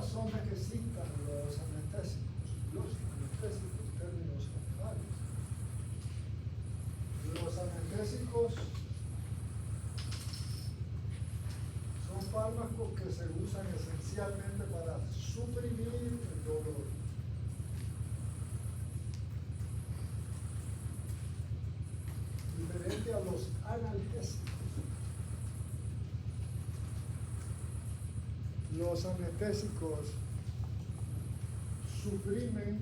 razón de que existan los anestésicos, términos generales. Los anestésicos son fármacos que se usan esencialmente para suprimir el dolor. Diferente a los analgésicos. Los anestésicos suprimen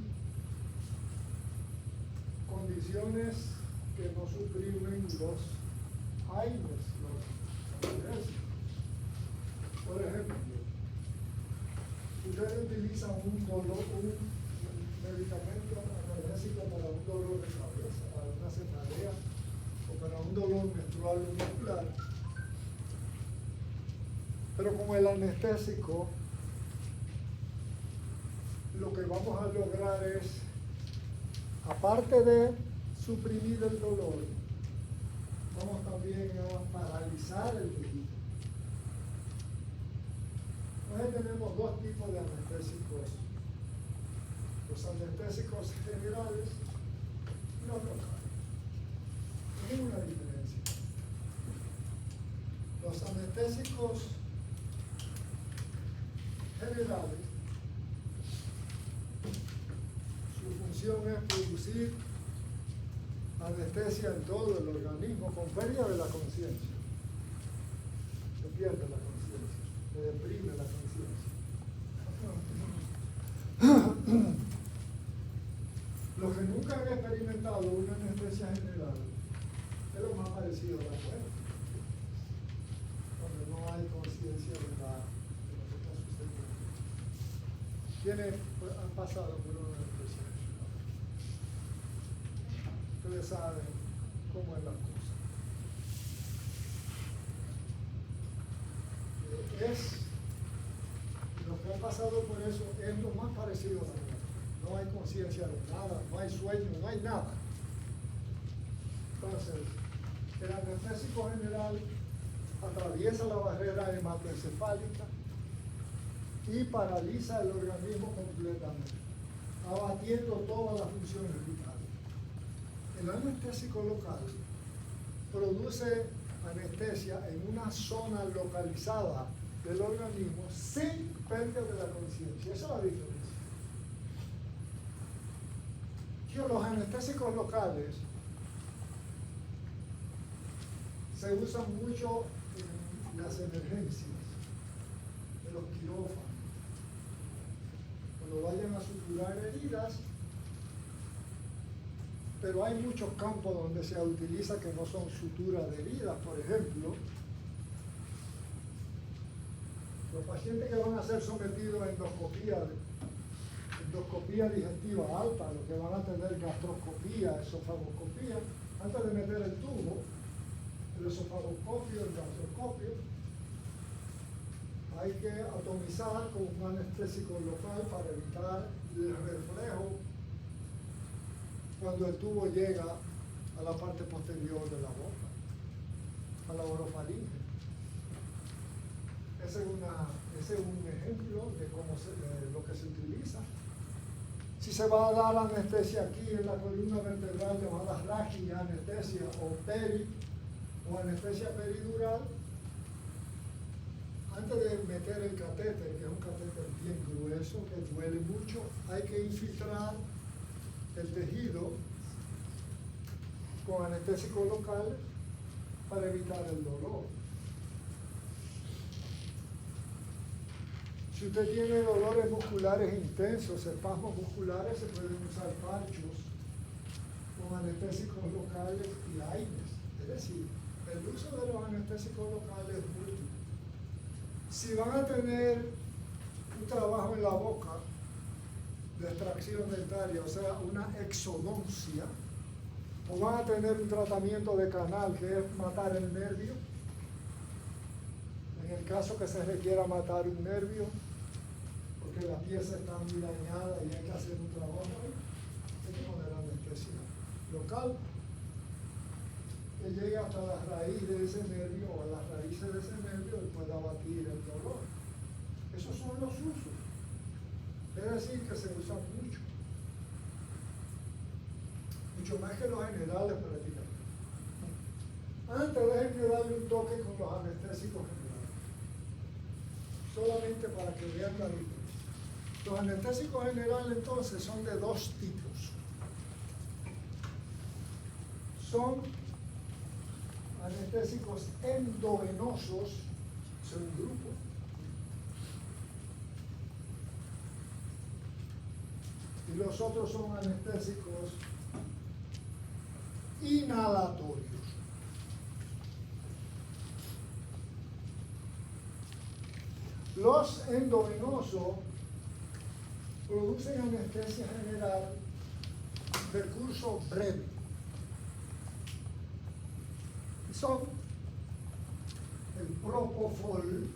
condiciones que no suprimen los AINES, los analgésicos. Por ejemplo, ustedes utilizan un medicamento analgésico para un dolor de cabeza, para una cefalea o para un dolor menstrual o muscular. Pero con el anestésico, lo que vamos a lograr es, aparte de suprimir el dolor, vamos también a paralizar el tejido. Entonces tenemos dos tipos de anestésicos: los anestésicos generales y los locales. Hay una diferencia. Los anestésicos generales, su función es producir anestesia en todo el organismo con pérdida de la conciencia. Se pierde la conciencia, se deprime la conciencia. Los que nunca han experimentado una anestesia general es lo más parecido a la muerte, donde no hay conciencia de lo que está sucediendo. ¿Quiénes han pasado por una anestesia general? Ustedes saben cómo es la cosa. Los que han pasado por eso es lo más parecido a la muerte. No hay conciencia de nada, no hay sueño, no hay nada. Entonces, el anestésico general atraviesa la barrera hematoencefálica y paraliza el organismo completamente, abatiendo todas las funciones vitales. El anestésico local produce anestesia en una zona localizada del organismo sin pérdida de la conciencia. Esa es la diferencia. Los anestésicos locales se usan mucho en las emergencias de los quirófanos. Cuando vayan a suturar heridas, pero hay muchos campos donde se utiliza que no son suturas de heridas. Por ejemplo, los pacientes que van a ser sometidos a endoscopía digestiva alta, los que van a tener gastroscopía, esofagoscopía, antes de meter el tubo, el esofagoscopio, el gastroscopio, hay que atomizar con un anestésico local para evitar el reflejo cuando el tubo llega a la parte posterior de la boca, a la orofaringe. Ese es un ejemplo de lo que se utiliza. Si se va a dar anestesia aquí en la columna vertebral, llamada raquianestesia o anestesia peridural, antes de meter el catéter, que es un catéter bien grueso, que duele mucho, hay que infiltrar el tejido con anestésico local para evitar el dolor. Si usted tiene dolores musculares intensos, espasmos musculares, se pueden usar parchos con anestésicos locales y AINES. Es decir, el uso de los anestésicos locales es múltiple. Si van a tener un trabajo en la boca de extracción dentaria, o sea, una exodoncia, o van a tener un tratamiento de canal, que es matar el nervio, en el caso que se requiera matar un nervio, porque la pieza está muy dañada y hay que hacer un trabajo ahí, hay que poner anestesia local, que llegue hasta la raíz de ese nervio o a las raíces de ese nervio y pueda abatir el dolor. Esos son los usos. Es decir, que se usa mucho más que los generales prácticamente. Antes déjenme darle un toque con los anestésicos generales, solamente para que vean la diferencia. Los anestésicos generales entonces son de dos tipos. Son anestésicos endovenosos, son un grupo. Y los otros son anestésicos inhalatorios. Los endovenosos producen anestesia general de curso breve. Son el propofol,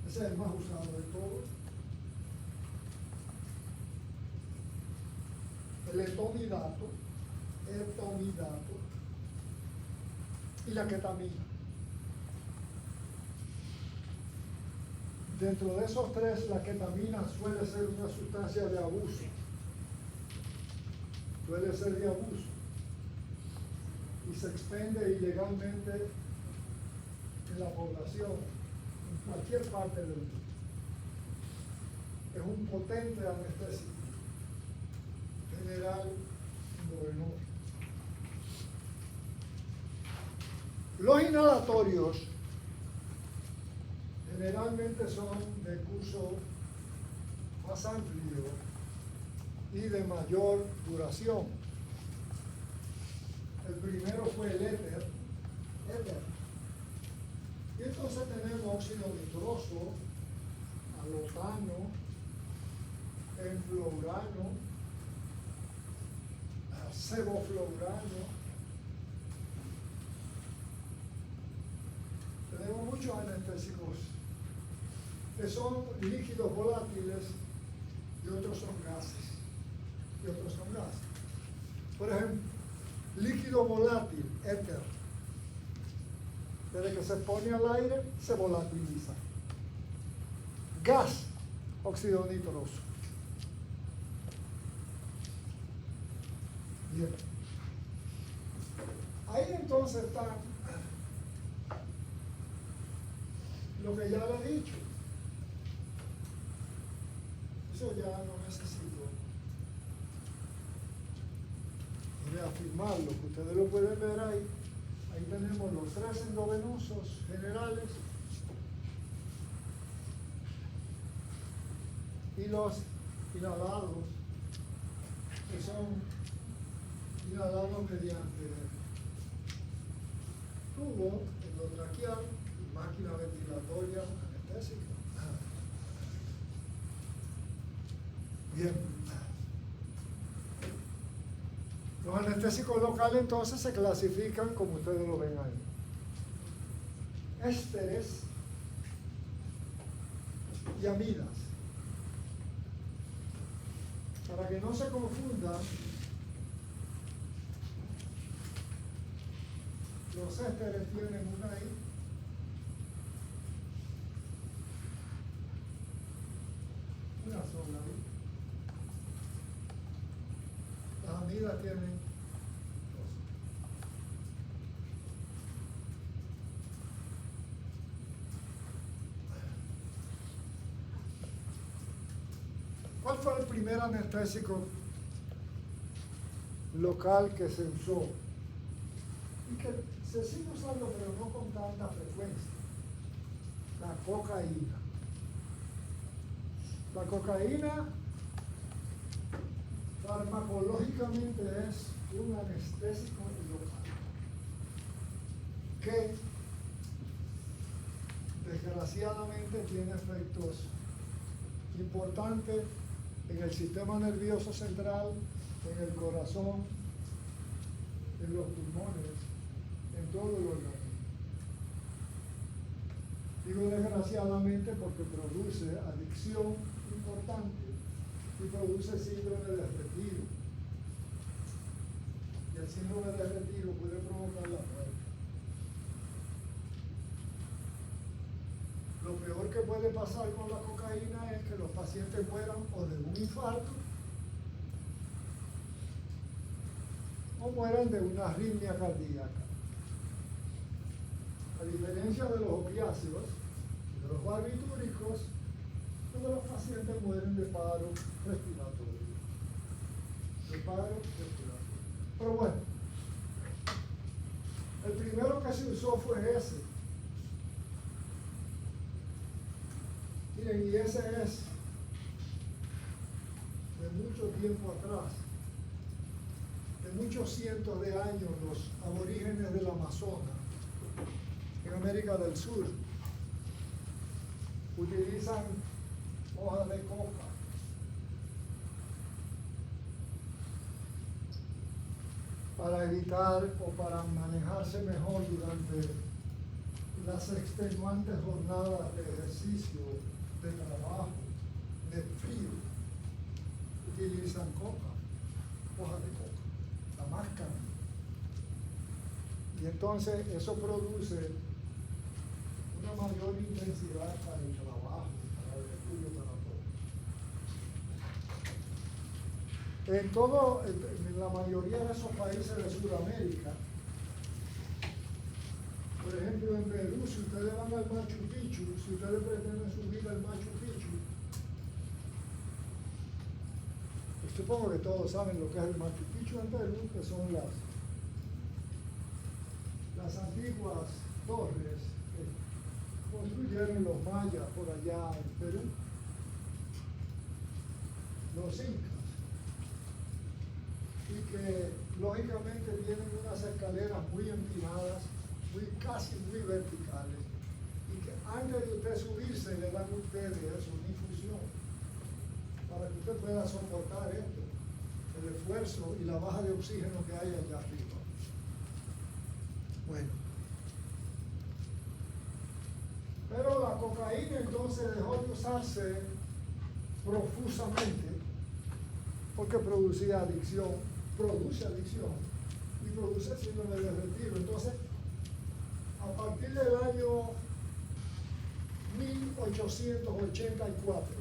ese es el más usado de todos, el etomidato y la ketamina. Dentro de esos tres, la ketamina suele ser una sustancia de abuso. Suele ser de abuso. Y se expende ilegalmente en la población, en cualquier parte del mundo. Es un potente anestésico general endovenoso. Los inhalatorios generalmente son de curso más amplio y de mayor duración. El primero fue el éter. Y entonces tenemos óxido nitroso, alotano, enfluorano, sevoflurano. Tenemos muchos anestésicos que son líquidos volátiles y otros son gases. Por ejemplo, líquido volátil, éter. Desde que se pone al aire, se volatiliza. Gas, óxido nitroso. Bien. Ahí entonces está lo que ya le he dicho. Eso ya no necesito reafirmarlo, que ustedes lo pueden ver ahí. Ahí tenemos los tres endovenosos generales y los inhalados, que son inhalados mediante tubo endotraqueal y máquina ventilatoria anestésica. Bien. Los anestésicos locales entonces se clasifican como ustedes lo ven ahí. Ésteres y amidas. Para que no se confundan, los ésteres tienen una I, una sola I. Las amidas tienen dos. ¿Cuál fue el primer anestésico local que se usó? Y que se sigue usando, pero no con tanta frecuencia. La cocaína. La cocaína farmacológicamente es un anestésico local que desgraciadamente tiene efectos importantes en el sistema nervioso central, en el corazón, en los pulmones, en todo el organismo. Digo desgraciadamente porque produce adicción importante y produce síndrome de retiro. Y el síndrome de retiro puede provocar la muerte. Lo peor que puede pasar con la cocaína es que los pacientes mueran o de un infarto o mueran de una arritmia cardíaca. A diferencia de los opiáceos, de los barbitúricos, todos los pacientes mueren de paro respiratorio. De paro respiratorio. Pero bueno, el primero que se usó fue ese. Miren, y ese es de mucho tiempo atrás, de muchos cientos de años, los aborígenes del Amazonas, en América del Sur, utilizan hojas de coca para evitar o para manejarse mejor durante las extenuantes jornadas de ejercicio, de trabajo, de frío. Utilizan coca, hojas de coca, la mascan. Y entonces eso produce una mayor intensidad para el trabajo, para el estudio, para todo. En la mayoría de esos países de Sudamérica, por ejemplo en Perú, si ustedes van al Machu Picchu, si ustedes pretenden subir al Machu Picchu, pues supongo que todos saben lo que es el Machu Picchu en Perú, que son las antiguas torres que construyeron los mayas por allá en Perú, los incas, y que lógicamente tienen unas escaleras muy empinadas, casi muy verticales, y que antes de usted subirse le dan a ustedes eso, una infusión, para que usted pueda soportar esto, el esfuerzo y la baja de oxígeno que hay allá arriba. Bueno. Pero la cocaína entonces dejó de usarse profusamente porque producía adicción, produce adicción y produce síndrome de retiro. Entonces, a partir del año 1884,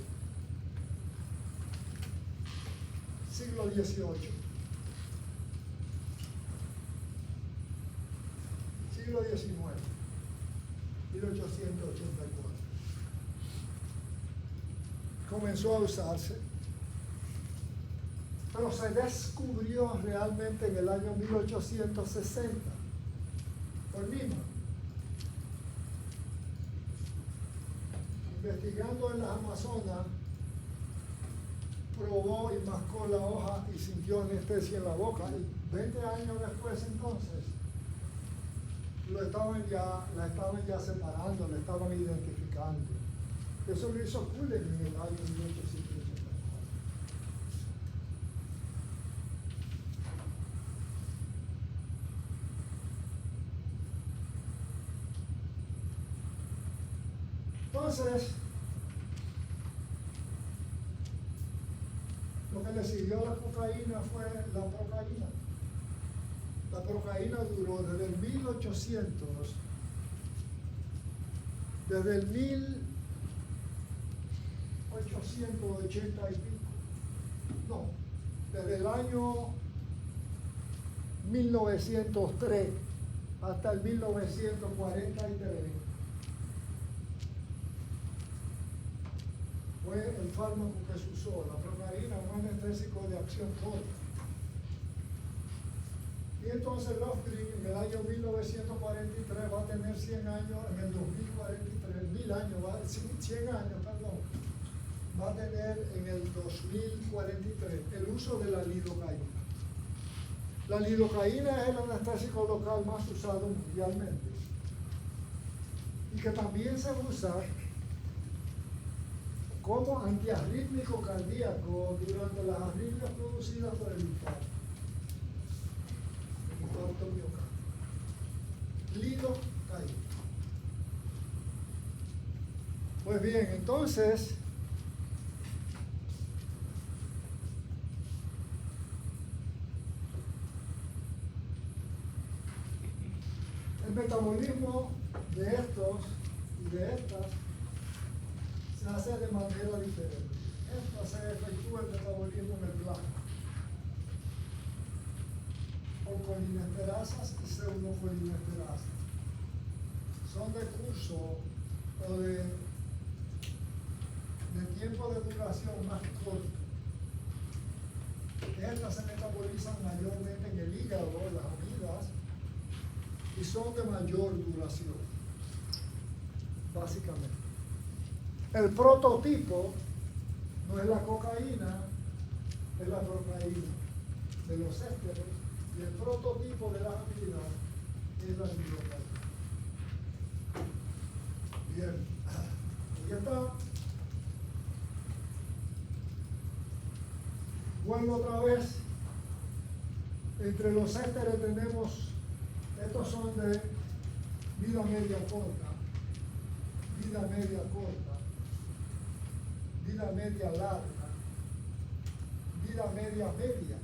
siglo XVIII, siglo XIX, 1884, comenzó a usarse, pero se descubrió realmente en el año 1860 por Lima, investigando en las Amazonas. Probó y mascó la hoja y sintió anestesia en la boca, y 20 años después entonces la estaban ya separando, la estaban identificando. Eso lo hizo Cullen en el año 1884. Entonces, lo que le siguió a la cocaína fue la procaína. La procaína duró desde el 1800, desde el 1880 y pico, no, desde el año 1903 hasta el 1943, fue el fármaco que se usó, la procaína, un anestésico de acción corta. Y entonces Lofgren en el año 1943 va a tener 100 años, en el 2043, 1000 años, 100 años, perdón, va a tener en el 2043 el uso de la lidocaína. La lidocaína es el anestésico local más usado mundialmente y que también se usa como antiarrítmico cardíaco durante las arritmias producidas por el infarto. Lidocaína. Pues bien, entonces el metabolismo de estos y de estas nace de manera diferente. Esta se efectúa el metabolismo en el plasma con colinesterasas y pseudocolinesterasas. Son de curso o de tiempo de duración más corto. Estas se metabolizan mayormente en el hígado, las amigas, y son de mayor duración, básicamente. El prototipo no es la cocaína, es la procaína de los ésteres, y el prototipo de la amigas es la amilocaína. Bien, aquí está. Vuelvo otra vez. Entre los ésteres tenemos, estos son de vida media corta, vida media corta, vida media larga, vida media media.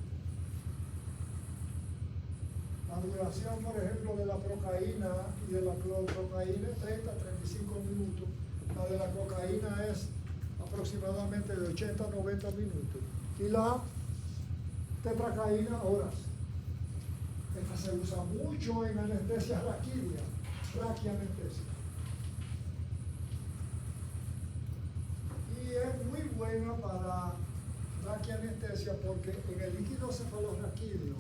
La duración, por ejemplo, de la procaína y de la clorprocaína es 30 a 35 minutos. La de la cocaína es aproximadamente de 80 a 90 minutos. Y la tetracaína, horas. Esta se usa mucho en anestesia raquídea, raquianestesia. Y es muy buena para raquianestesia porque en el líquido cefalorraquídeo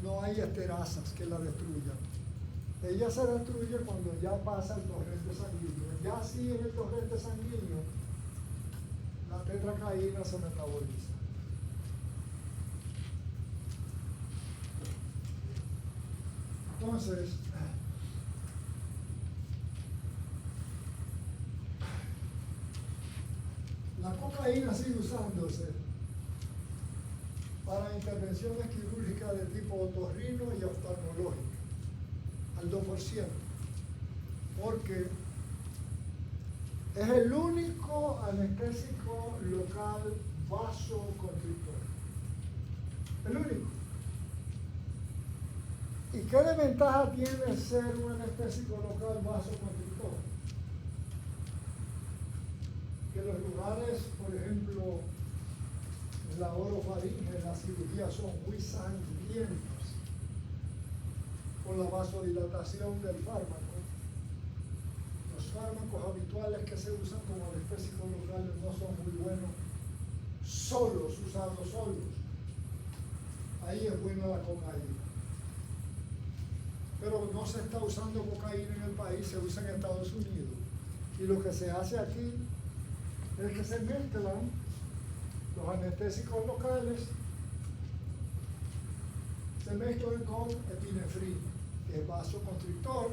no hay esterasas que la destruyan. Ella se destruye cuando ya pasa el torrente sanguíneo. Ya sí en el torrente sanguíneo, la tetracaína se metaboliza. Entonces, la cocaína sigue usándose para intervenciones quirúrgicas de tipo otorrino y oftalmológica, al 2%, porque es el único anestésico local vasoconstrictor. El único. ¿Y qué desventaja tiene ser un anestésico local vasoconstrictor? Que los lugares, por ejemplo, la orofaringe, las cirugías son muy sangrientas por la vasodilatación del fármaco. Los fármacos habituales que se usan como anestésicos locales no son muy buenos solos, usados solos. Ahí es buena la cocaína. Pero no se está usando cocaína en el país, se usa en Estados Unidos. Y lo que se hace aquí es que se mezclan los anestésicos locales, se mezclan con epinefrina, que es vasoconstrictor,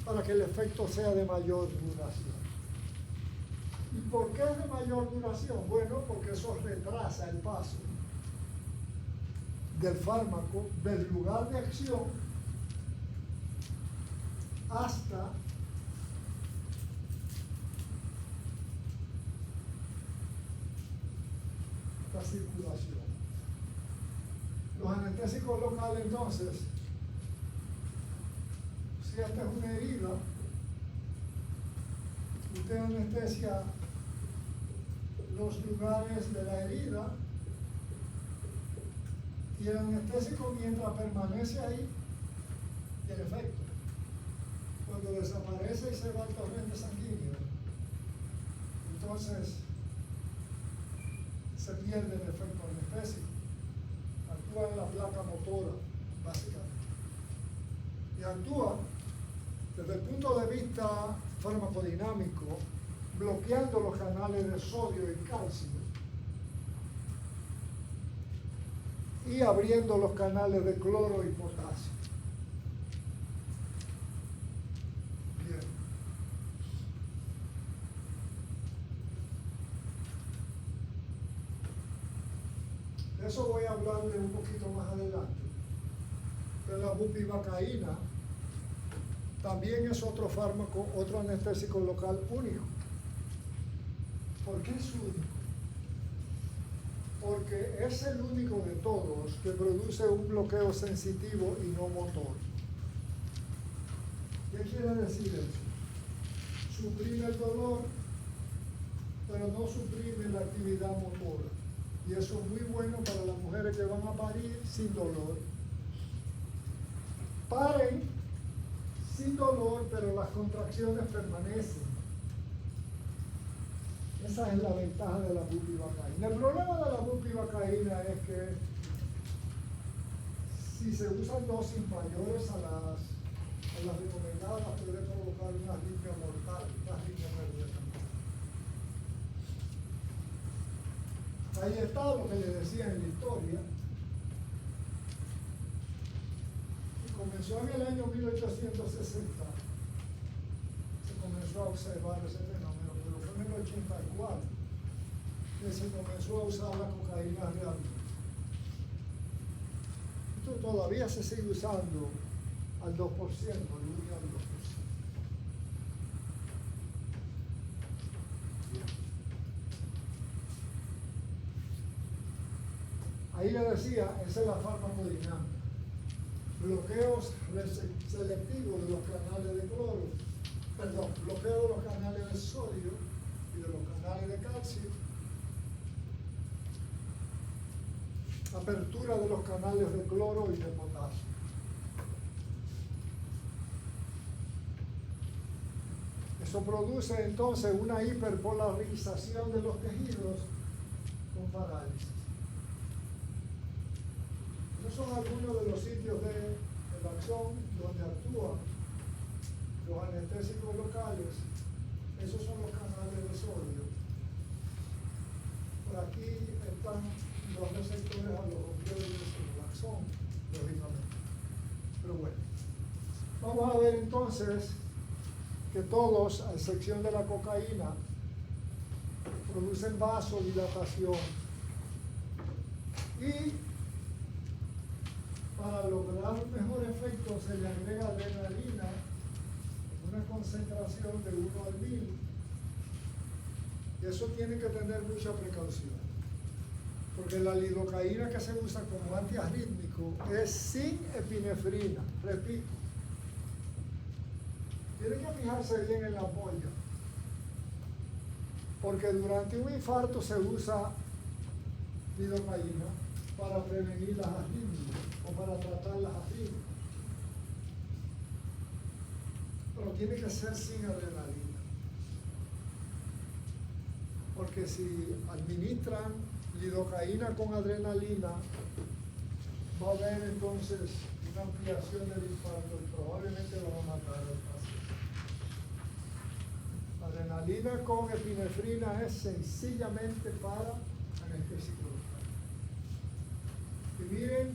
para que el efecto sea de mayor duración. ¿Y por qué es de mayor duración? Bueno, porque eso retrasa el paso del fármaco del lugar de acción hasta la circulación. Los anestésicos locales, entonces, si esta es una herida, usted anestesia los lugares de la herida y el anestésico, mientras permanece ahí, tiene efecto. Cuando desaparece y se va al torrente sanguíneo, entonces se pierde el efecto anestésico. Actúa en la placa motora, básicamente. Y actúa desde el punto de vista farmacodinámico, bloqueando los canales de sodio y calcio y abriendo los canales de cloro y potasio. Bien. De eso voy a hablarle un poquito más adelante. Pero la bupivacaína también es otro fármaco, otro anestésico local único. ¿Por qué es único? Porque es el único de todos que produce un bloqueo sensitivo y no motor. ¿Qué quiere decir eso? suprime el dolor, pero no suprime la actividad motora. Y eso es muy bueno para las mujeres que van a parir sin dolor. Paren sin dolor, pero las contracciones permanecen. Esa es la ventaja de la bupivacaína. El problema de la bupivacaína es que si se usan dosis mayores a las recomendadas, puede provocar una arritmia mortal, una arritmia cardíaca. Ahí está lo que le decía en la historia. Y comenzó en el año 1860. Se comenzó a observar ese fenómeno, pero fue en el 84 que se comenzó a usar la cocaína realmente. Esto todavía se sigue usando al 2%, al 1 al 2%. Ahí le decía, esa es la farmacodinámica. Bloqueos selectivos de los canales de cloro, bloqueo de los canales de sodio y de los canales de calcio, apertura de los canales de cloro y de potasio. Eso produce entonces una hiperpolarización de los tejidos con parálisis. Esos son algunos de los sitios de acción donde actúan los anestésicos locales. Esos son los canales de sodio. Por aquí están los receptores a los opioides y el axón, lógicamente. Pero bueno, vamos a ver entonces que todos, a excepción de la cocaína, producen vasodilatación. Y para lograr un mejor efecto se le agrega adrenalina en una concentración de 1 al 1000. Y eso tiene que tener mucha precaución, porque la lidocaína que se usa como antiarrítmico es sin epinefrina. Repito, tienen que fijarse bien en la ampolla, porque durante un infarto se usa lidocaína para prevenir las arritmias o para tratar las arritmias. Pero tiene que ser sin adrenalina, porque si administran lidocaína con adrenalina, va a haber entonces una ampliación del infarto y probablemente lo va a matar al paciente. Adrenalina con epinefrina es sencillamente para anestésico local. Y miren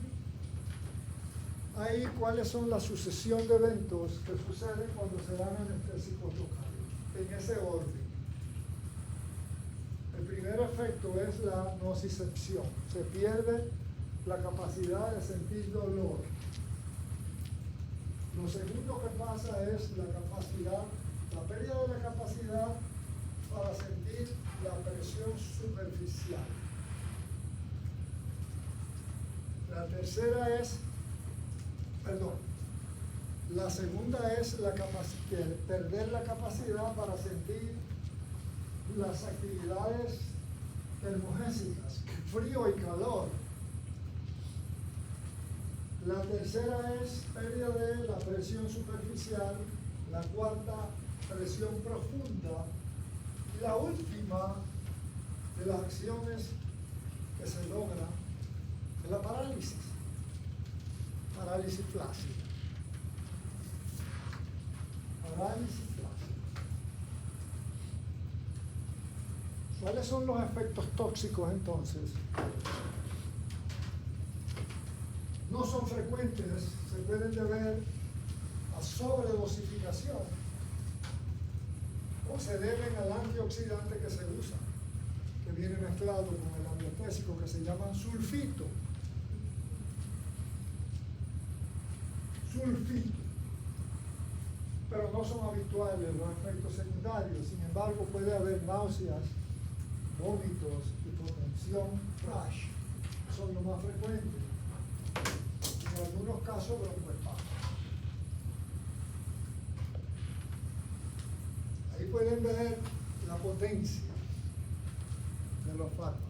ahí cuáles son la sucesión de eventos que suceden cuando se dan anestésicos locales, en ese orden. El primer efecto es la nocicepción. Se pierde la capacidad de sentir dolor. Lo segundo que pasa es la pérdida de la capacidad para sentir la presión superficial. La segunda es perder la capacidad para sentir las actividades termogésicas, frío y calor. La tercera es pérdida de la presión superficial. La cuarta, presión profunda. Y la última de las acciones que se logra es la parálisis flácida. Parálisis flácida. ¿Cuáles son los efectos tóxicos entonces? No son frecuentes, se pueden deber a sobredosificación o se deben al antioxidante que se usa, que viene mezclado con el anestésico, que se llaman sulfito. Pero no son habituales los efectos secundarios. Sin embargo, puede haber náuseas, vómitos, hipotensión, crash. Son los más frecuentes. En algunos casos, broncoespasmo. Ahí puede pueden ver la potencia de los fármacos.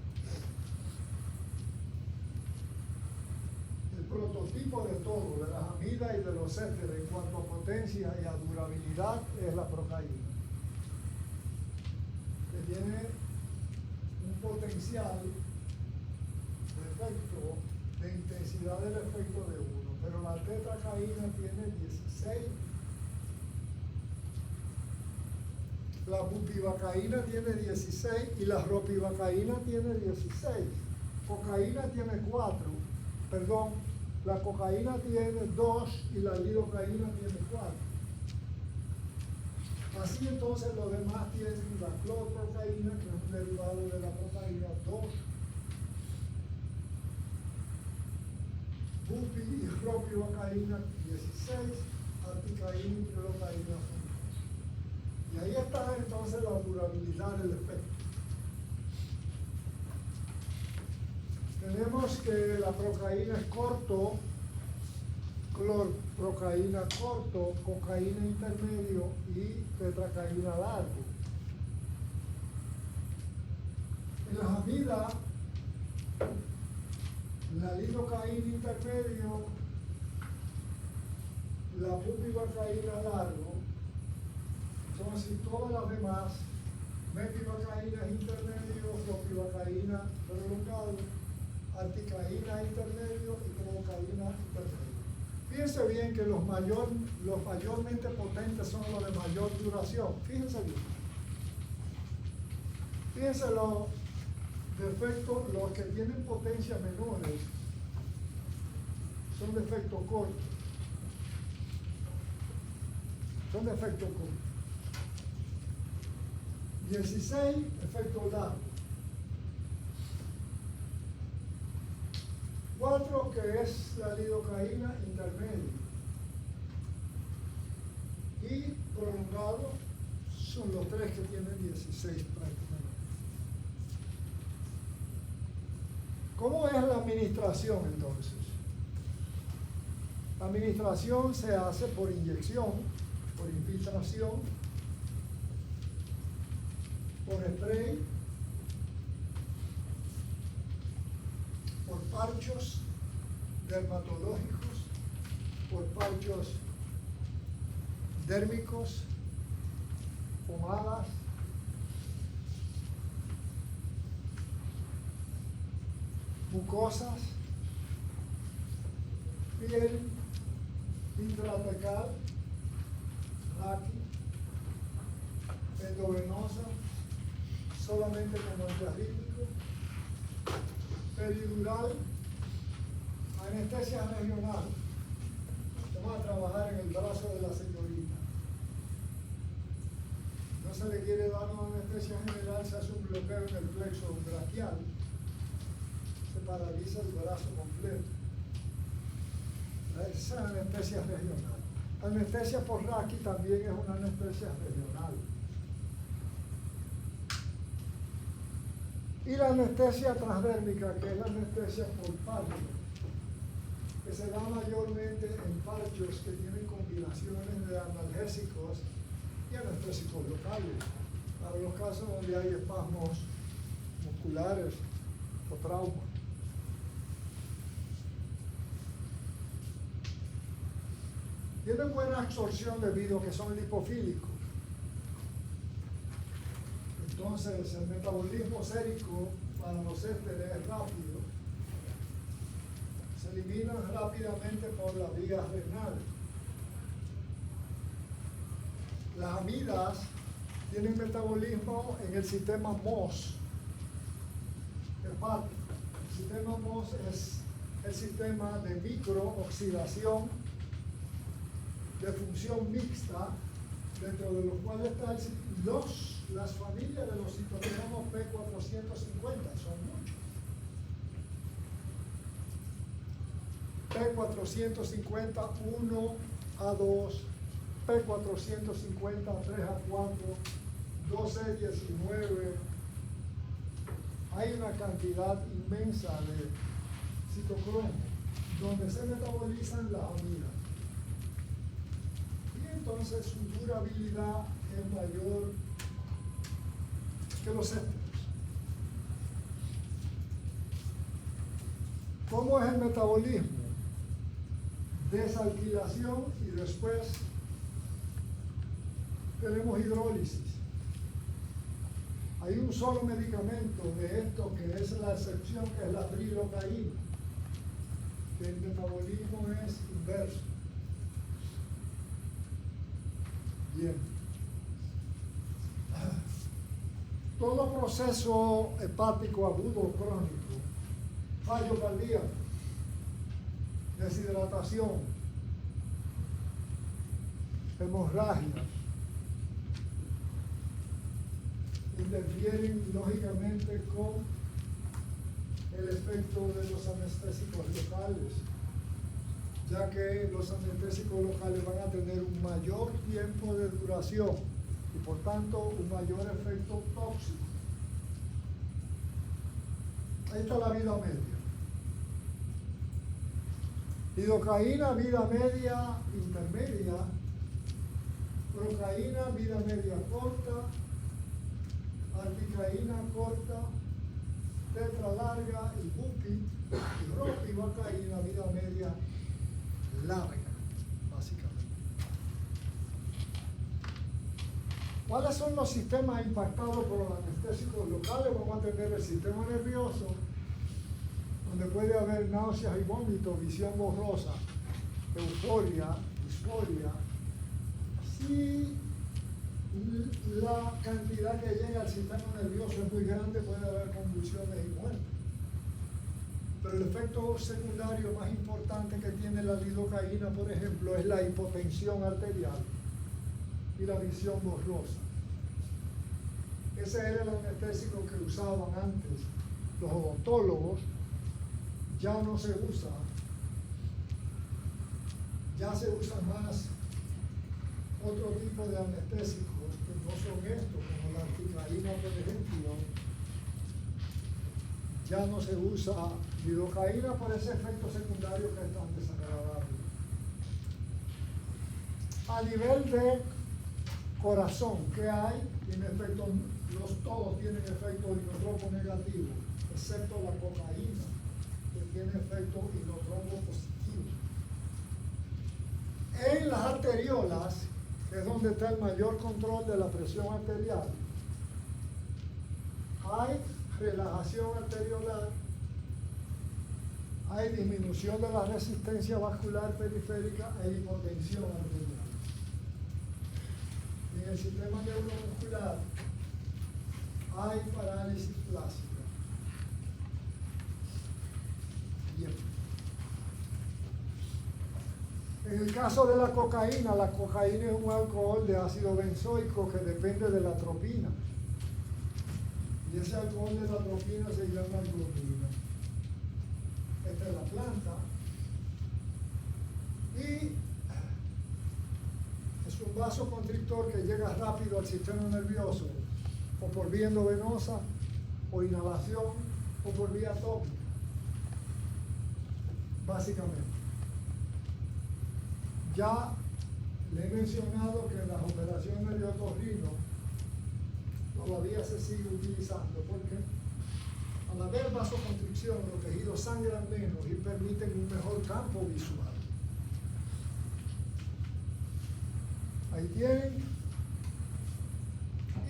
El prototipo de todo, de las amidas y de los ésteres en cuanto a potencia y a durabilidad, es la procaína, que tiene un potencial de efecto, de intensidad del efecto de 1, pero la tetracaína tiene 16. La bupivacaína tiene 16 y la ropivacaína tiene 16. Cocaína tiene 4, perdón, la cocaína tiene 2 y la lidocaína tiene 4. Así entonces los demás tienen la clorprocaína, que es un derivado de la cocaína, 2. Bupi y ropivacaína 16, articaína y lidocaína son 2. Y ahí está entonces la durabilidad del efecto. Tenemos que la procaína es corto, clorprocaína corto, cocaína intermedio y tetracaína largo. En las amidas, la lidocaína intermedio, la bupivacaína largo. Entonces, todas las demás, metivacaína intermedio, propivacaína prolongado, articaína intermedio y procaína intermedio. Fíjense bien que los mayormente potentes son los de mayor duración. Fíjense bien. Fíjense los de efecto, los que tienen potencia menores son de efecto corto. Son de efecto corto. 16, efecto largo. 4, que es la lidocaína intermedio. Y prolongado son los 3 que tienen 16 prácticamente. ¿Cómo es la administración entonces? La administración se hace por inyección, por infiltración, por spray, por parchos dermatológicos, por parchos dérmicos, pomadas, mucosas, piel intratecal, raqui, endovenosa, solamente como antiarrítmico, peridural, anestesia regional. Vamos a trabajar en el brazo de la señorita. No se le quiere dar una anestesia general, se hace un bloqueo en el plexo braquial, se paraliza el brazo completo. Esa es anestesia regional. Anestesia por raqui también es una anestesia regional. Y la anestesia transdérmica, que es la anestesia por parcho, que se da mayormente en parchos que tienen combinaciones de analgésicos y anestésicos locales, para los casos donde hay espasmos musculares o trauma. Tienen buena absorción debido a que son lipofílicos. Entonces, el metabolismo sérico para los ésteres es rápido. Se eliminan rápidamente por la vía renal. Las amidas tienen metabolismo en el sistema MOS hepático. El sistema MOS es el sistema de microoxidación de función mixta, dentro de los cuales están las familias de los citocromos P450, son muchos. P450 1A2, P450 3A4, 1219. Hay una cantidad inmensa de citocromos donde se metabolizan las amidas. Y entonces su durabilidad es mayor que los séptimos. ¿Cómo es el metabolismo? Desalquilación y después tenemos hidrólisis. Hay un solo medicamento de esto que es la excepción, que es la trilocaína, que el metabolismo es inverso. Bien. Todo proceso hepático agudo o crónico, fallo cardíaco, deshidratación, hemorragia, interfieren lógicamente con el efecto de los anestésicos locales, ya que los anestésicos locales van a tener un mayor tiempo de duración y por tanto un mayor efecto tóxico. Ahí está la vida media. Lidocaína, vida media intermedia. Procaína, vida media corta. Articaína corta. Tetra larga y bupi. Y ropivacaína, vida media larga, básicamente. ¿Cuáles son los sistemas impactados por los anestésicos locales? Vamos a tener el sistema nervioso, donde puede haber náuseas y vómitos, visión borrosa, euforia, disforia. Si la cantidad que llega al sistema nervioso es muy grande, puede haber convulsiones y muerte. Pero el efecto secundario más importante que tiene la lidocaína, por ejemplo, es la hipotensión arterial y la visión borrosa. Ese era el anestésico que usaban antes los odontólogos. Ya no se usa. Ya se usan más otro tipo de anestésicos que no son estos, como la articaína, por ejemplo. Ya no se usa lidocaína por ese efecto secundario que es tan desagradable. A nivel de corazón, ¿qué hay? Tiene efecto, todos tienen efecto inotropo negativo, excepto la cocaína, que tiene efecto inotropo positivo. En las arteriolas, que es donde está el mayor control de la presión arterial, hay relajación arteriolar, hay disminución de la resistencia vascular periférica e hipotensión arterial. En el sistema neuromuscular hay parálisis plástica. Bien. En el caso de la cocaína es un alcohol de ácido benzoico que depende de la atropina. Y ese alcohol de la atropina se llama globulina. Esta es la planta. Y es un vasoconstrictor que llega rápido al sistema nervioso, o por vía endovenosa, o inhalación, o por vía tópica. Básicamente. Ya le he mencionado que en las operaciones de otorrino todavía se sigue utilizando porque al haber vasoconstricción los tejidos sangran menos y permiten un mejor campo visual. Ahí tienen.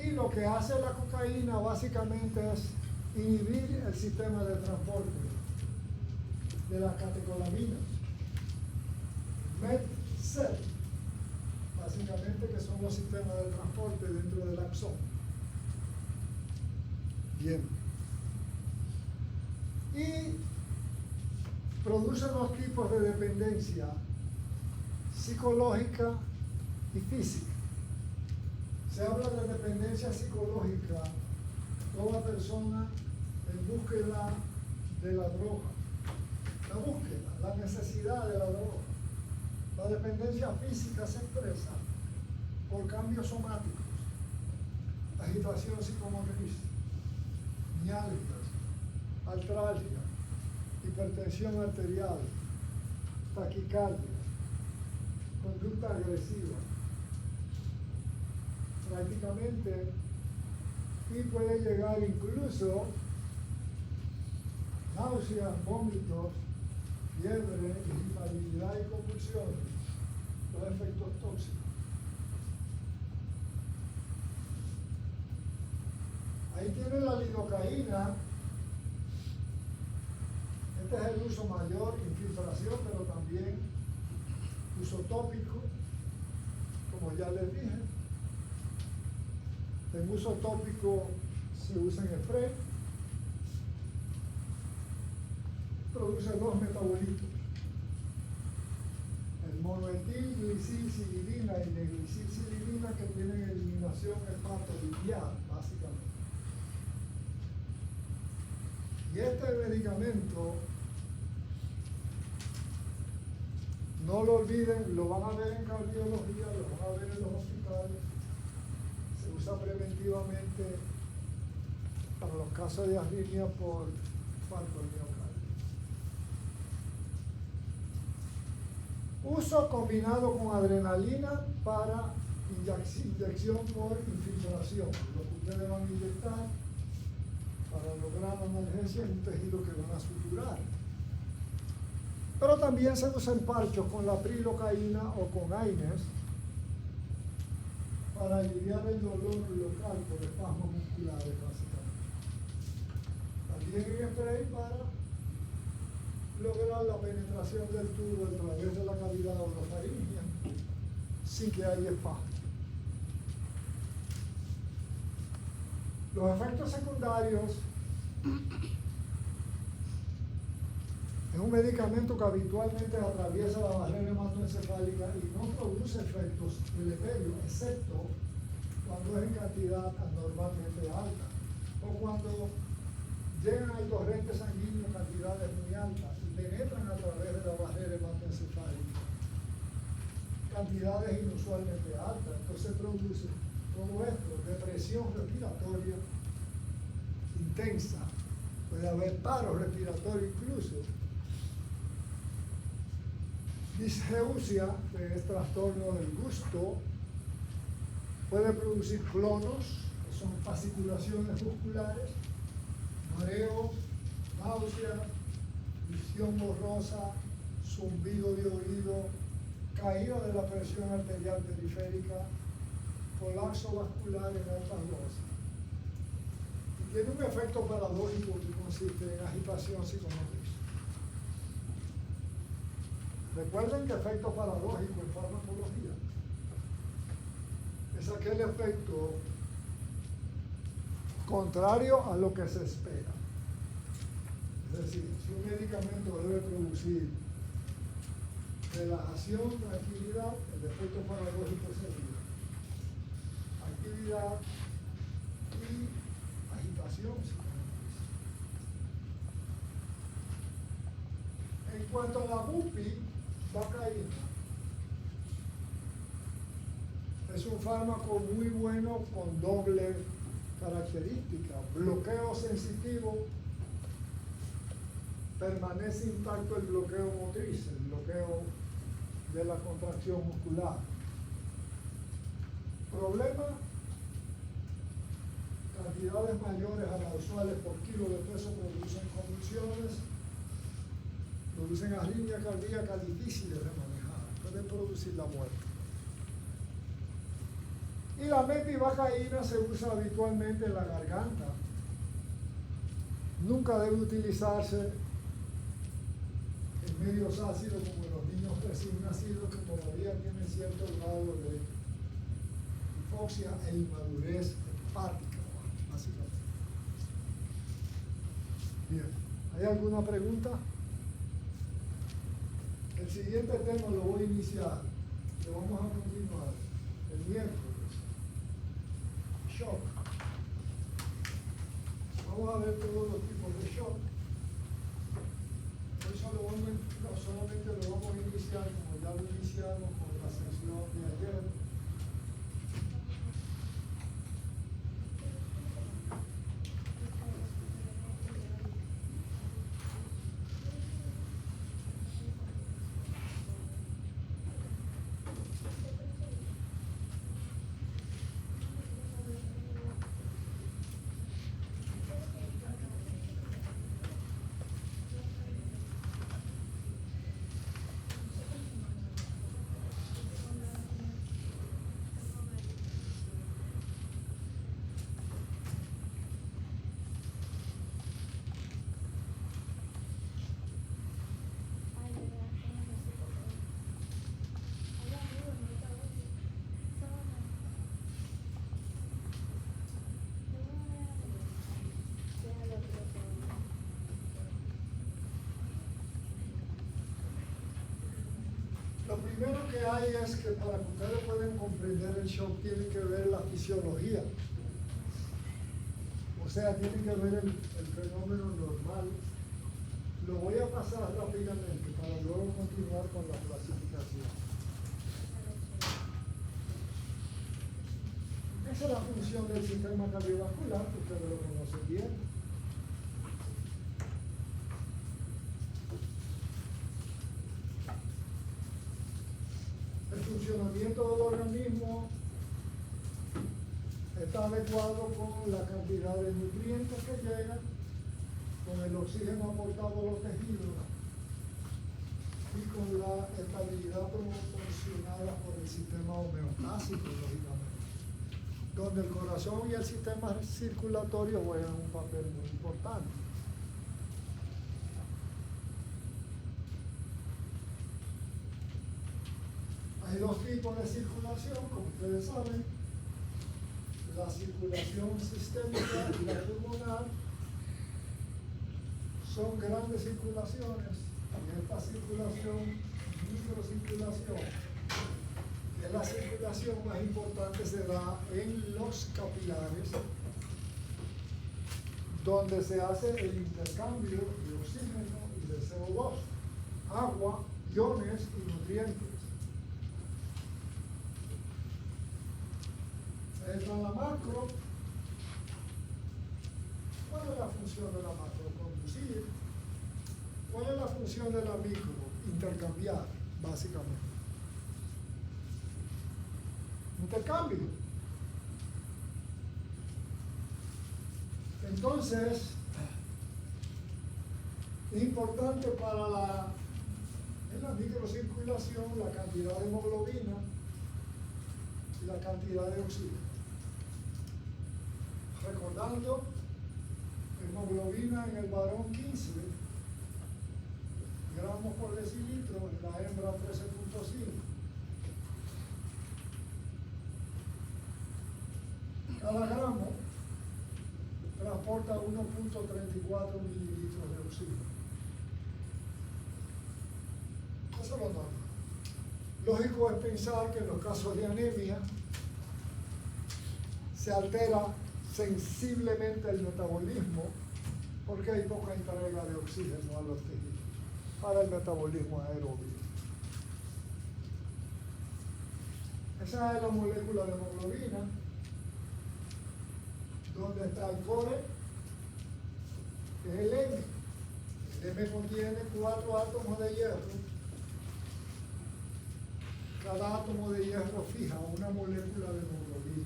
Y lo que hace la cocaína básicamente es inhibir el sistema de transporte de las catecolaminas. MET-CEL, básicamente, que son los sistemas de transporte dentro del axón. Bien. Y produce dos tipos de dependencia, psicológica y física. Se habla de dependencia psicológica, toda persona en búsqueda de la droga. La búsqueda, la necesidad de la droga. La dependencia física se expresa por cambios somáticos, agitación psicomotriz, mialgias, artralgia, hipertensión arterial, taquicardia, conducta agresiva. Prácticamente y puede llegar incluso náuseas, vómitos, fiebre, irritabilidad y convulsiones, los efectos tóxicos. Ahí tiene la lidocaína. Este es el uso mayor, infiltración, pero también uso tópico, como ya les dije. En uso tópico se usa en spray. Produce dos metabolitos. El monoetil, glicilcidirina y neglicilcidirina, que tienen eliminación hepatolipial, básicamente. Y este medicamento, no lo olviden, lo van a ver en cardiología, lo van a ver en los hospitales. Se usa preventivamente para los casos de arritmia por infarto del miocardio. Uso combinado con adrenalina para inyección por infiltración. Lo que ustedes van a inyectar para lograr la analgesia en un tejido que van a suturar. Pero también se usa en parchos con la prilocaína o con AINES para aliviar el dolor local por espasmos musculares, básicamente. También en spray para lograr la penetración del tubo a través de la cavidad orofaringea sin que haya espasmo. Los efectos secundarios es un medicamento que habitualmente atraviesa la barrera hematoencefálica y no produce efectos deleterios, excepto cuando es en cantidad anormalmente alta o cuando llegan al torrente sanguíneo en cantidades muy altas y penetran a través de la barrera hematoencefálica cantidades inusualmente altas. Entonces produce todo esto, depresión respiratoria intensa, puede haber paro respiratorio incluso, disgeusia, que es trastorno del gusto, puede producir clonos, que son fasciculaciones musculares, mareo, náusea, visión borrosa, zumbido de oído, caída de la presión arterial periférica, colapso vascular en altas dosis. Y tiene un efecto paradójico que consiste en agitación psicomotriz. Recuerden que efecto paradójico en farmacología es aquel efecto contrario a lo que se espera. Es decir, si un medicamento debe producir relajación, tranquilidad, el efecto paradójico sería actividad y agitación psicomotriz. En cuanto a la bupivacaína, es un fármaco muy bueno con doble característica: bloqueo sensitivo, permanece intacto el bloqueo motriz, el bloqueo de la contracción muscular. Problema: cantidades mayores a las usuales por kilo de peso producen convulsiones, producen arritmia cardíaca difíciles de manejar, pueden producir la muerte. Y la mepivacaína se usa habitualmente en la garganta. Nunca debe utilizarse en medios ácidos como en los niños recién nacidos que todavía tienen cierto grado de hipoxia e inmadurez hepática, básicamente. Bien, ¿hay alguna pregunta? El siguiente tema lo voy a iniciar, lo vamos a continuar el miércoles. Shock. Vamos a ver todos los tipos de shock. Por eso no solamente lo vamos a iniciar como ya lo iniciamos con la sesión de ayer. primero que hay es que para que ustedes puedan comprender el shock tienen que ver la fisiología. O sea, tienen que ver el fenómeno normal. Lo voy a pasar rápidamente para luego continuar con la clasificación. Esa es la función del sistema cardiovascular, que ustedes lo conocen bien. El funcionamiento del organismo está adecuado con la cantidad de nutrientes que llegan, con el oxígeno aportado a los tejidos y con la estabilidad proporcionada por el sistema homeostásico, lógicamente, donde el corazón y el sistema circulatorio juegan un papel muy importante. Hay dos tipos de circulación, como ustedes saben, la circulación sistémica y la pulmonar son grandes circulaciones, y esta circulación, microcirculación, que es la circulación más importante, se da en los capilares, donde se hace el intercambio de oxígeno y de CO2, agua, iones y nutrientes. Entra la macro. ¿Cuál es la función de la macro? Conducir. ¿Cuál es la función de la micro? Intercambiar, básicamente. Intercambio. Entonces, es importante para en la microcirculación la cantidad de hemoglobina y la cantidad de oxígeno. Recordando, hemoglobina en el varón 15 gramos por decilitro, en la hembra 13.5. Cada gramo transporta 1.34 mililitros de oxígeno. Eso es lo normal. Lógico es pensar que en los casos de anemia se altera sensiblemente el metabolismo porque hay poca entrega de oxígeno a los tejidos para el metabolismo aeróbico. Esa es la molécula de hemoglobina, donde está el core, que es el M. El M contiene 4 átomos de hierro. Cada átomo de hierro fija una molécula de hemoglobina.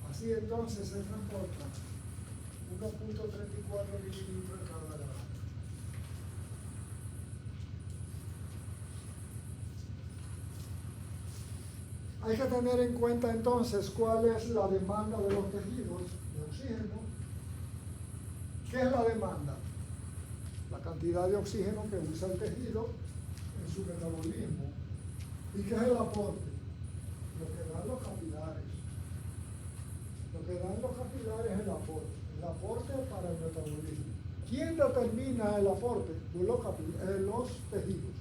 Así entonces se transporta 1.34 mililitros en cada gramo. Hay que tener en cuenta entonces cuál es la demanda de los tejidos de oxígeno. ¿Qué es la demanda? La cantidad de oxígeno que usa el tejido en su metabolismo. ¿Y qué es el aporte? Lo que dan los capilares. Lo que dan los capilares es el aporte para el metabolismo. ¿Quién determina el aporte? Los tejidos.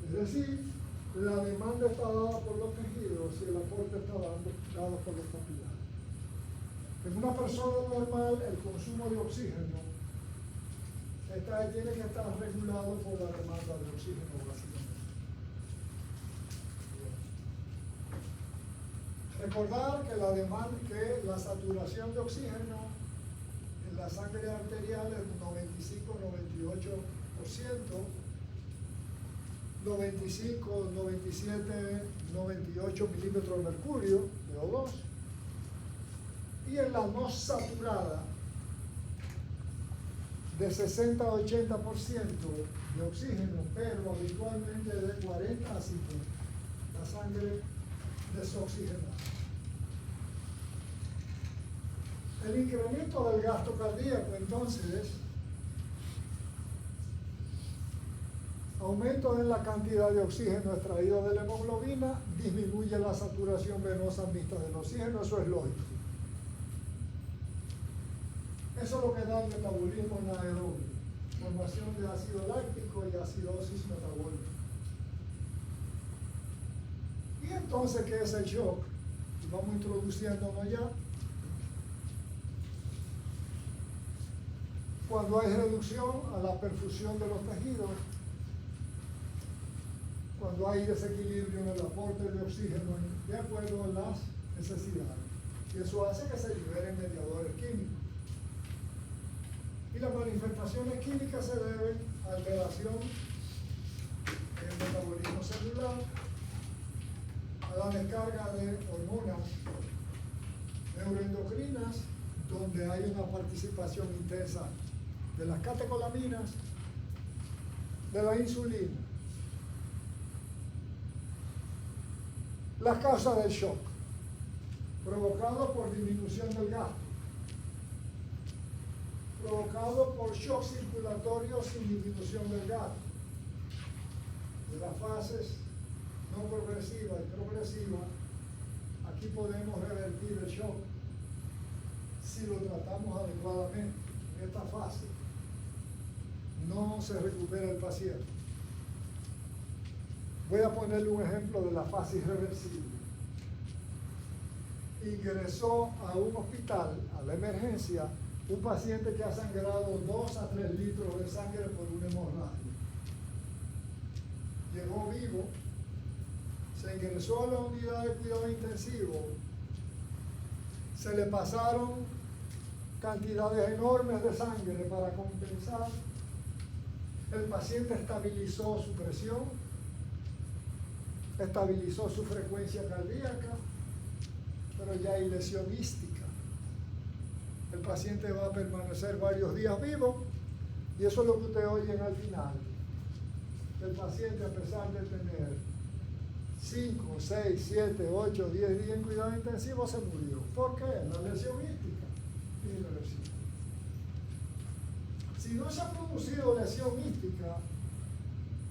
Es decir, la demanda está dada por los tejidos y el aporte está dado por los capilares. En una persona normal, el consumo de oxígeno tiene que estar regulado por la demanda de oxígeno, básicamente. Recordar que la saturación de oxígeno en la sangre arterial es un 95-98%, 95, 97, 98 milímetros de mercurio, de O2, y en la no saturada, de 60 a 80% de oxígeno, pero habitualmente de 40 a 50, la sangre desoxigenada. El incremento del gasto cardíaco, entonces, aumento en la cantidad de oxígeno extraído de la hemoglobina, disminuye la saturación venosa mixta del oxígeno, eso es lógico. Eso es lo que da el metabolismo anaeróbico. formación de ácido láctico y acidosis metabólica. Y entonces, ¿qué es el shock? Y vamos introduciéndonos ya. Cuando hay reducción a la perfusión de los tejidos, cuando hay desequilibrio en el aporte de oxígeno de acuerdo a las necesidades. Y eso hace que se liberen mediadores químicos. Y las manifestaciones químicas se deben a alteración en el metabolismo celular, a la descarga de hormonas neuroendocrinas, donde hay una participación intensa de las catecolaminas, de la insulina. Las causas del shock, provocado por disminución del gasto, provocado por shock circulatorio sin disminución del gasto, de las fases no progresiva y progresiva. Aquí podemos revertir el shock si lo tratamos adecuadamente. En esta fase no se recupera el paciente. Voy a ponerle un ejemplo de la fase irreversible. Ingresó a un hospital, a la emergencia, un paciente que ha sangrado 2 a 3 litros de sangre por una hemorragia. Llegó vivo, se ingresó a la unidad de cuidado intensivo, se le pasaron cantidades enormes de sangre para compensar. El paciente estabilizó su presión, estabilizó su frecuencia cardíaca, pero ya hay lesión ística. El paciente va a permanecer varios días vivo y eso es lo que ustedes oyen al final. El paciente, a pesar de tener 5, 6, 7, 8, 10 días en cuidado intensivo, se murió. ¿Por qué? La lesión ística es irreversible. Si no se ha producido lesión ística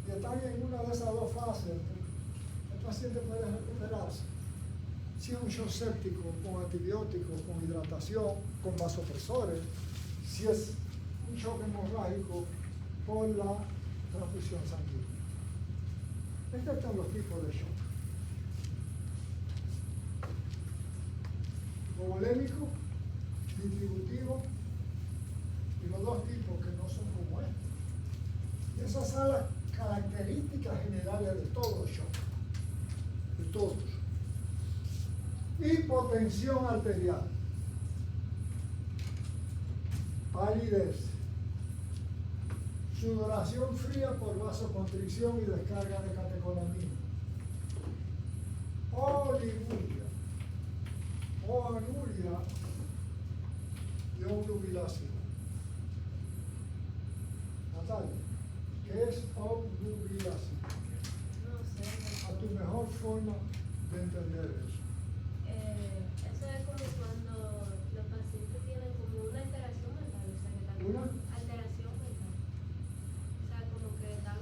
y están en una de esas dos fases, el paciente puede recuperarse. Si es un shock séptico con antibióticos, con hidratación, con vasopresores, si es un shock hemorrágico con la transfusión sanguínea. Estos son los tipos de shock. Hipovolémico, distributivo, y los dos tipos que no son como estos. Y esas son las características generales de todo el shock. De todos. Hipotensión arterial, palidez, sudoración fría por vasoconstricción y descarga de catecolamina, oliguria o anuria y obnubilación. Natalia, ¿qué es obnubilación? No sé. A tu mejor forma de entender eso. Eso es como cuando los pacientes tienen como una alteración mental, o sea, que están ¿Una? alteración mental. O sea, como que están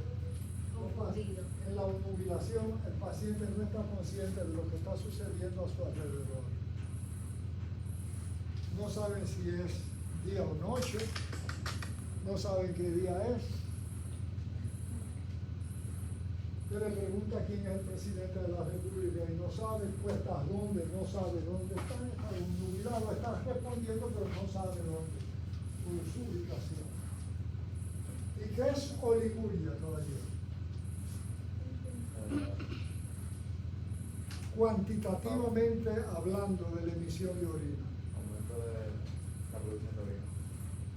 confundidos. En la obnubilación, el paciente no está consciente de lo que está sucediendo a su alrededor. No saben si es día o noche, no saben qué día es. Usted le pregunta quién es el presidente de la República y no sabe, pues está dónde, no sabe dónde está obnubilado, está respondiendo, pero no sabe dónde, por su ubicación. ¿Y qué es oliguria, caballero? Cuantitativamente hablando de la emisión de orina. Aumento de la producción de orina.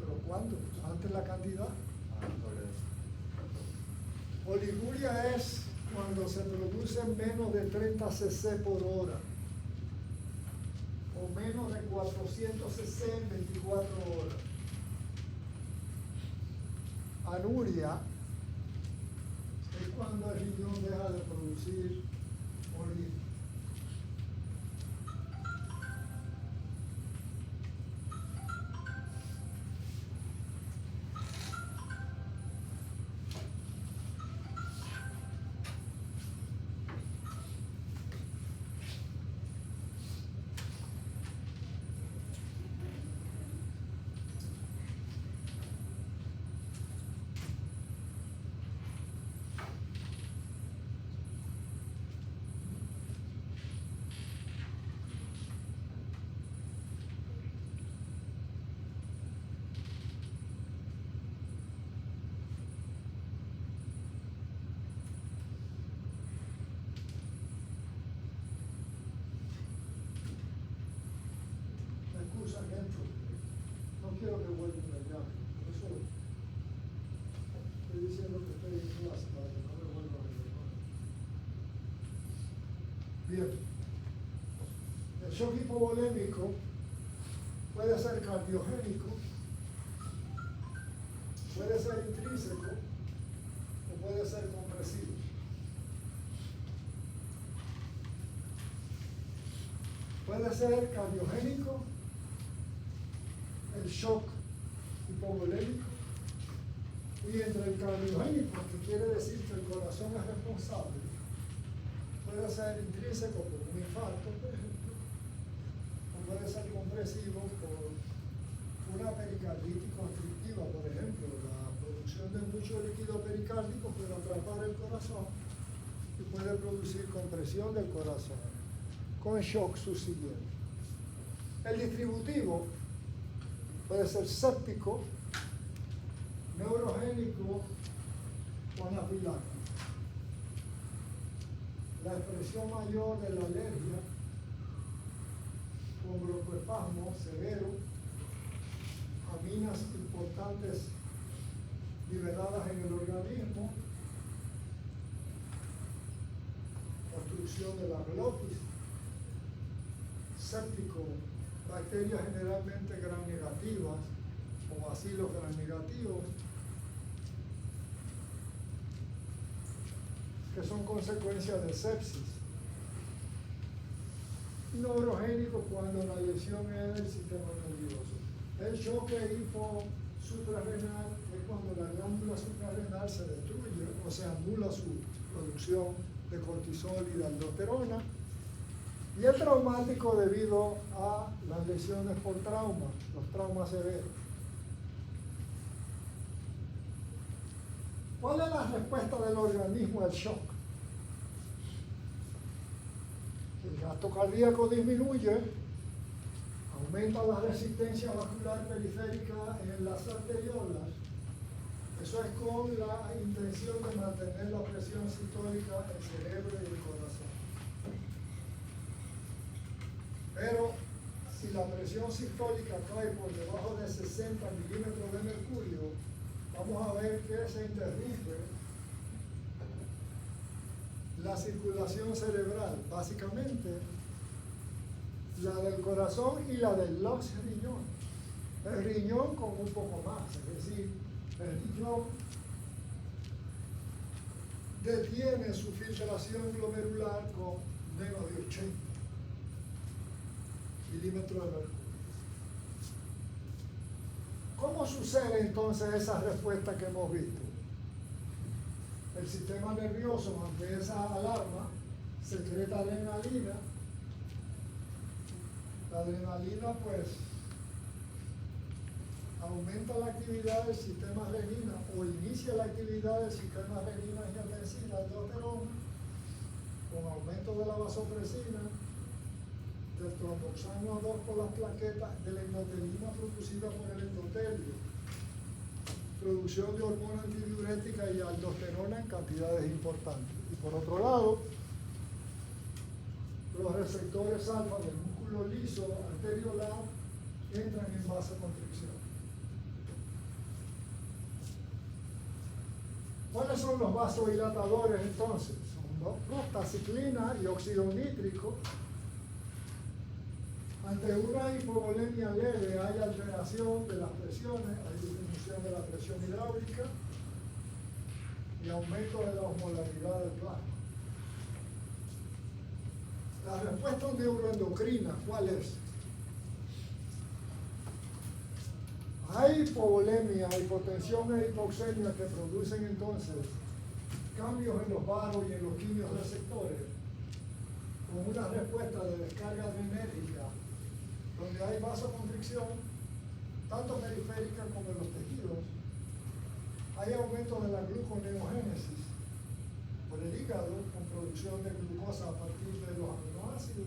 ¿Pero cuándo? Antes la cantidad. Sobre Oliguria es cuando se produce menos de 30 cc por hora o menos de 400 cc en 24 horas. Anuria es cuando el riñón deja de producir orina. Bien. El shock hipovolémico puede ser cardiogénico, puede ser intrínseco o puede ser compresivo. Puede ser cardiogénico, el shock hipovolémico, y entre el cardiogénico, que quiere decir que el corazón es responsable, puede ser intrínseco por un infarto, por ejemplo, o puede ser compresivo por una pericarditis constrictiva, por ejemplo, la producción de mucho líquido pericárdico puede atrapar el corazón y puede producir compresión del corazón con shock subsiguiente. El distributivo puede ser séptico, neurogénico o anafiláctico. La expresión mayor de la alergia con broncoespasmo severo, aminas importantes liberadas en el organismo, obstrucción de la glotis, séptico, bacterias generalmente gram negativas o bacilos gram negativos, que son consecuencias de sepsis. Neurogénico cuando la lesión es del sistema nervioso. El choque hiposuprarrenal es cuando la glándula suprarrenal se destruye o se anula su producción de cortisol y de aldosterona. Y el traumático debido a las lesiones por trauma, los traumas severos. ¿Cuál es la respuesta del organismo al shock? El gasto cardíaco disminuye, aumenta la resistencia vascular periférica en las arteriolas. Eso es con la intención de mantener la presión sistólica en el cerebro y el corazón. Pero si la presión sistólica cae por debajo de 60 milímetros de mercurio, vamos a ver que se interrumpe la circulación cerebral, básicamente la del corazón y la de los riñones. El riñón con un poco más, es decir, el riñón detiene su filtración glomerular con menos de 80 milímetros de mercurio. ¿Cómo sucede entonces esa respuesta que hemos visto? El sistema nervioso, ante esa alarma, secreta adrenalina. La adrenalina, pues, aumenta la actividad del sistema renina o inicia la actividad del sistema renina angiotensina, aldosterona, con aumento de la vasopresina, del tromboxano 2 por las plaquetas, de la endotelina producida por el endotelio, producción de hormona antidiurética y aldosterona en cantidades importantes. Y por otro lado, los receptores alfa del músculo liso arteriolar entran en vasoconstricción. ¿Cuáles son los vasodilatadores entonces? Son prostaciclina y óxido nítrico. Ante una hipovolemia leve hay alteración de las presiones, hay disminución de la presión hidráulica y aumento de la osmolaridad del plasma. La respuesta neuroendocrina, ¿cuál es? Hay hipovolemia, hipotensión e hipoxemia que producen entonces cambios en los varos y en los quimios receptores con una respuesta de descarga adrenérgica donde hay vasoconstricción, tanto periférica como en los tejidos. Hay aumento de la gluconeogénesis por el hígado con producción de glucosa a partir de los aminoácidos.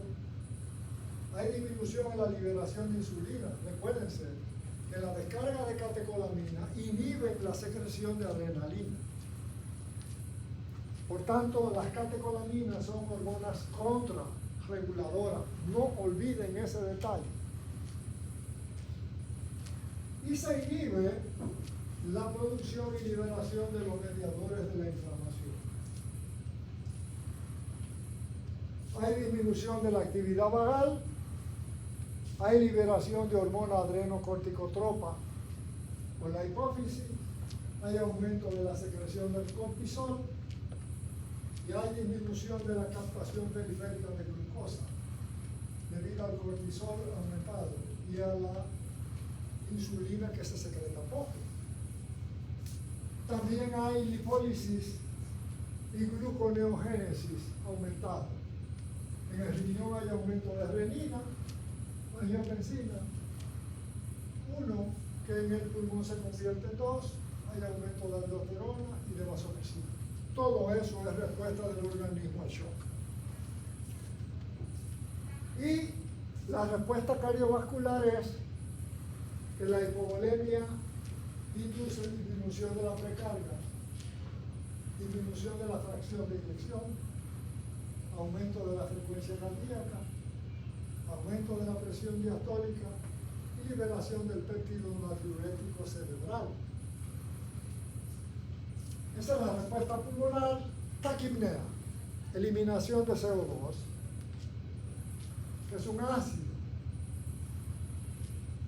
Hay disminución en la liberación de insulina. Recuérdense que la descarga de catecolamina inhibe la secreción de adrenalina. Por tanto, las catecolaminas son hormonas contrarreguladoras. No olviden ese detalle. Y se inhibe la producción y liberación de los mediadores de la inflamación. hay disminución de la actividad vagal, hay liberación de hormona adrenocorticotropa por la hipófisis, hay aumento de la secreción del cortisol y hay disminución de la captación periférica de glucosa debido al cortisol aumentado y a la insulina que se secreta poco. También hay lipólisis y gluconeogénesis aumentada. En el riñón hay aumento de renina, angiotensina, 1, que en el pulmón se convierte en 2, hay aumento de aldosterona y de vasopresina. Todo eso es respuesta del organismo al shock. Y la respuesta cardiovascular es que la hipovolemia induce disminución de la precarga, disminución de la fracción de inyección, aumento de la frecuencia cardíaca, aumento de la presión diastólica y liberación del péptido natriurético cerebral. Esa es la respuesta pulmonar. Taquipnea, eliminación de CO2, que es un ácido.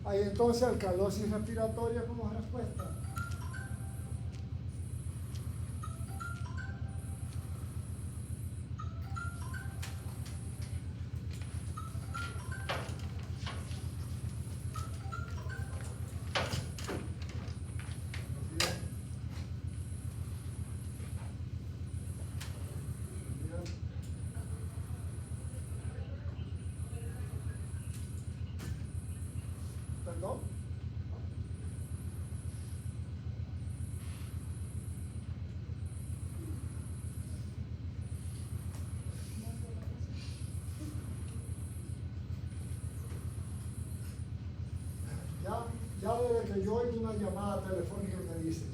Hay entonces alcalosis respiratoria como respuesta. ¿Perdón? Ya desde que yo oigo una llamada telefónica me dice,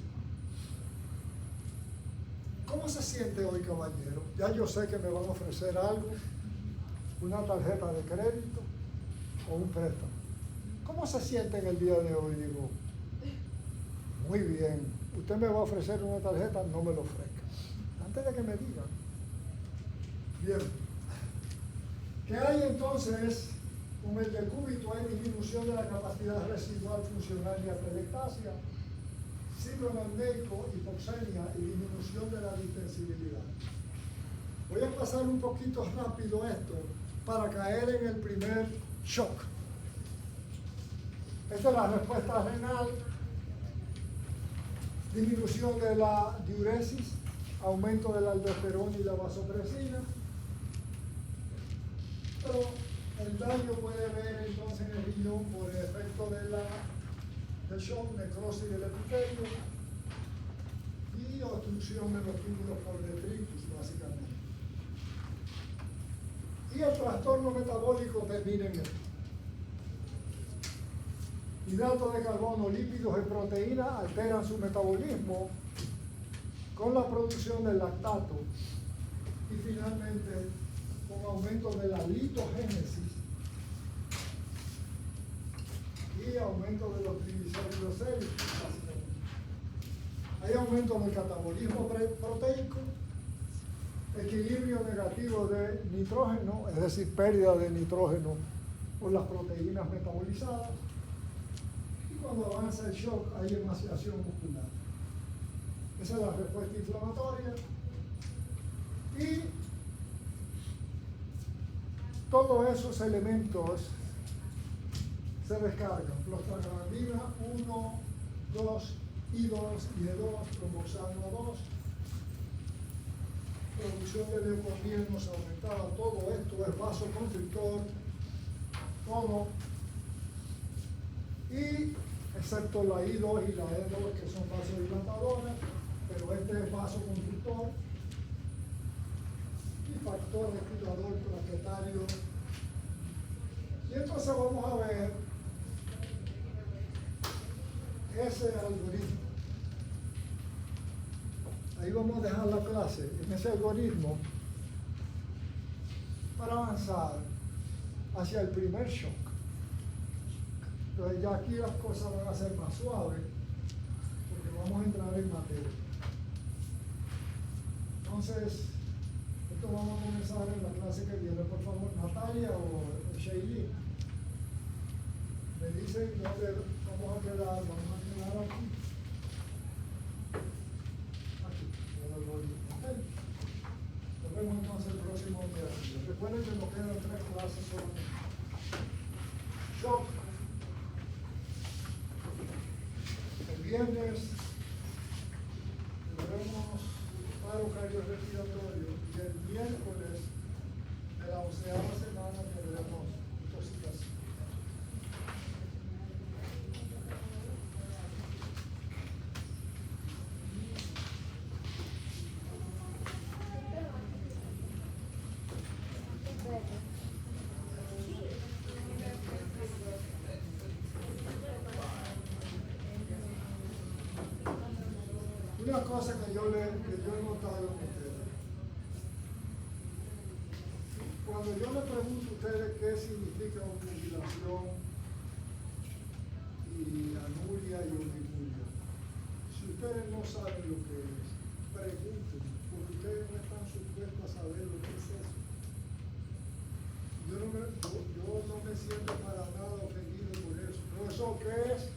¿cómo se siente hoy, caballero? Ya yo sé que me van a ofrecer algo, una tarjeta de crédito o un préstamo. ¿Cómo se siente en el día de hoy? Digo, muy bien. Usted me va a ofrecer una tarjeta, no me lo ofrezca. Antes de que me digan. Bien. ¿Qué hay entonces? Con el decúbito hay disminución de la capacidad residual funcional y atelectasia, síndrome apneico, hipoxemia y disminución de la distensibilidad. Voy a pasar un poquito rápido esto para caer en el primer shock. Esta es la respuesta renal, disminución de la diuresis, aumento de la aldosterona y la vasopresina, pero el daño puede haber entonces en el riñón por el efecto del shock, necrosis del epitelio y obstrucción de los túbulos por detritus, básicamente. Y el trastorno metabólico termina en esto. Hidratos de carbono, lípidos y proteínas alteran su metabolismo con la producción del lactato y finalmente con aumento de la litogénesis y aumento de los triglicéridos séricos, básicamente. Hay aumento del catabolismo proteico, equilibrio negativo de nitrógeno, es decir, pérdida de nitrógeno por las proteínas metabolizadas. Cuando avanza el shock hay emaciación muscular. Esa es la respuesta inflamatoria. Y todos esos elementos se descargan. Prostaglandina 1, 2, I2, IE2, tromboxano 2, producción de leucotrienos aumentada. Todo esto es vasoconstrictor, todo. Y excepto la I2 y la E2 que son vasodilatadoras, pero este es vasoconstrictor y factor respirador plaquetario. Y entonces vamos a ver ese algoritmo. Ahí vamos a dejar la clase en ese algoritmo para avanzar hacia el primer shock. Entonces ya aquí las cosas van a ser más suaves porque vamos a entrar en materia. Entonces, el Esto vamos a comenzar en la clase que viene, por favor. Natalia o Shailene. Me dicen dónde vamos a quedar aquí. Aquí, ok. Nos vemos entonces el próximo miércoles. Recuerden que nos quedan 3 clases solamente. Shock. El viernes tendremos paro cardiorrespiratorio y el miércoles de la 11ª semana tendremos intoxicación. Una cosa que yo he notado en ustedes, cuando yo le pregunto a ustedes qué significa obnubilación y anuria y oligonuria, si ustedes no saben lo que es, pregunten, porque ustedes no están supuestos a saber lo que es eso. Yo no me siento para nada ofendido por eso. ¿Profesor, qué es?